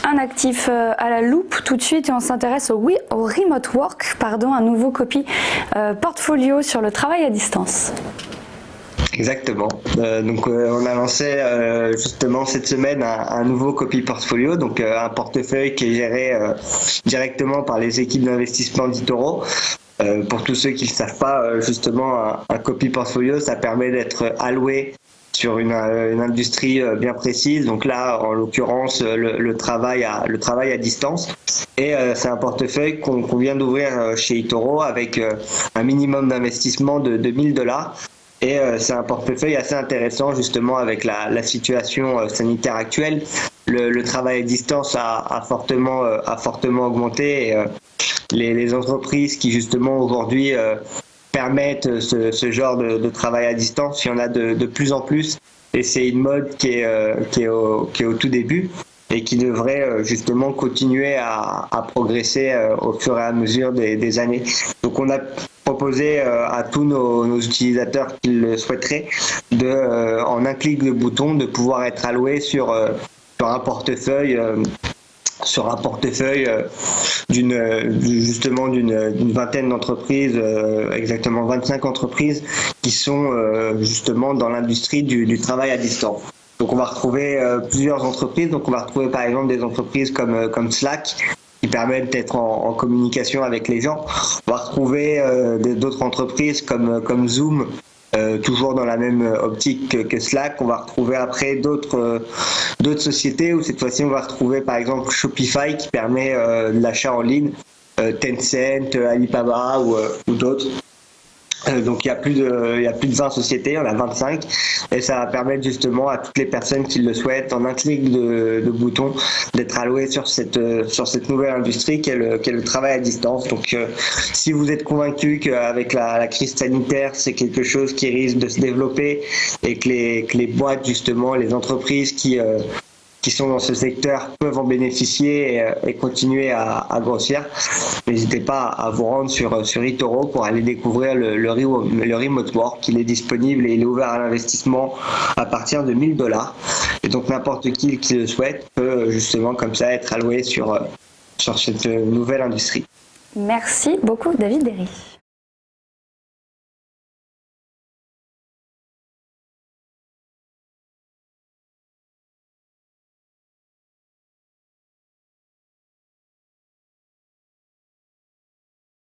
un actif à la loupe tout de suite et on s'intéresse au remote work, un nouveau copy portfolio sur le travail à distance. Exactement. On a lancé justement cette semaine un nouveau copy portfolio, donc un portefeuille qui est géré directement par les équipes d'investissement d'eToro. Pour tous ceux qui ne savent pas, justement, un copy portfolio, ça permet d'être alloué sur une industrie bien précise. Donc là, en l'occurrence, le travail à distance. Et c'est un portefeuille qu'on vient d'ouvrir chez eToro avec un minimum d'investissement de $1000. Et c'est un portefeuille assez intéressant justement avec la situation sanitaire actuelle. Le travail à distance a fortement augmenté. Et, les entreprises qui justement aujourd'hui permettent ce genre de travail à distance, il y en a de plus en plus. Et c'est une mode qui est au tout début et qui devrait justement continuer à progresser au fur et à mesure des années. Donc on a proposé à tous nos utilisateurs qui le souhaiteraient en un clic de bouton de pouvoir être alloués sur un portefeuille d'une vingtaine d'entreprises, exactement 25 entreprises qui sont justement dans l'industrie du travail à distance. Donc on va retrouver plusieurs entreprises. Donc on va retrouver par exemple des entreprises comme Slack qui permettent d'être en communication avec les gens. On va retrouver d'autres entreprises comme Zoom, toujours dans la même optique que Slack. On va retrouver après d'autres sociétés où cette fois-ci on va retrouver par exemple Shopify qui permet de l'achat en ligne, Tencent, Alibaba ou d'autres. Donc il y a plus de 20 sociétés, il y en a 25 et ça va permettre justement à toutes les personnes qui le souhaitent en un clic de bouton d'être allouées sur cette nouvelle industrie qu'est le travail à distance. Donc si vous êtes convaincu qu'avec la crise sanitaire c'est quelque chose qui risque de se développer et que les boîtes justement, les entreprises qui sont dans ce secteur peuvent en bénéficier et continuer à grossir. N'hésitez pas à vous rendre sur eToro pour aller découvrir le remote work. Il est disponible et il est ouvert à l'investissement à partir de $1000. Et donc n'importe qui le souhaite peut justement comme ça être alloué sur cette nouvelle industrie. Merci beaucoup David Derry.